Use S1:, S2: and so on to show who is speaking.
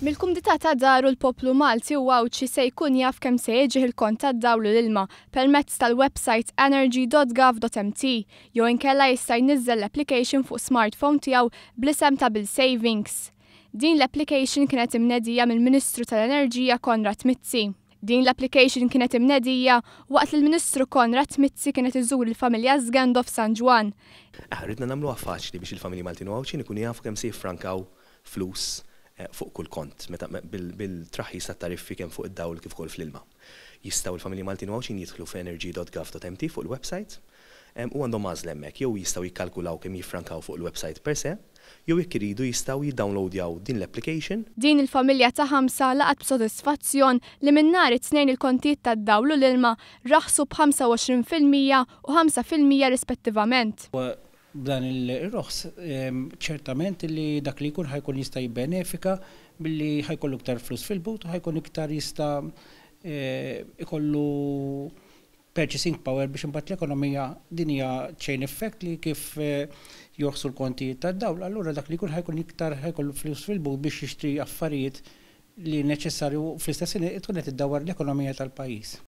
S1: Mill-kumdità ta' Daru l-Poplu Malti u Awċi se jkun jaf kemm se jiġih il-kont tad-dawl u l-ilma permezz tal-website energy.gov.mt jew inkella jista' jniżżel l-application fuq smartphone tiegħu bl-isem ta' Bill Savings. Din l-application kienet imnedija mill-Ministru tal-Enerġija Konrad Mizzi. Din l-application kienet imnedija waqt li l-Ministru Konrad Mizzi kienet iżur il-familja Żgando f'San Ġwan.
S2: Ridna nagħmluha faċli biex il-familji Maltin u Awċin ikunu jafu kemm se jiffrankaw flus fuq kull kont, meta bil-traħħis tat-tariffi kemm fuq id-dawl kif ukoll fl-ilma. Jistgħu il-familji Maltin u Awċin jidħlu f'energy.gov.mt fuq il-website u għandhom għażla hemmhekk jew jistgħu jikkalkulaw kemm jiffrankaw fuq il-website per se, jew jekk iridu jistgħu jiddownloadjaw din l-application.
S1: Din il-familja ta' 5 laqat b'sodisfazzjon li minn nhar it-tnejn il-kontijiet tad-dawl u l-ilma raħsu b'25% u 5% rispettivament.
S3: B'dan il-roħs, ċertament li dak li jkun ħajkun jista' jibbenefika billi ħajkollu iktar flus fil-but u ħajkun iktar jista' ikollu purchasing power biex imbagħad l-ekonomija din hija chain effect li kif joħsu l-kontijiet tad-dawl. Allura dak li jkun ħajkun iktar ħajkollu flus fil-but biex jixtri affarijiet li neċessarju fl-istess tkun qed iddawwar l-ekonomija tal-pajjiż.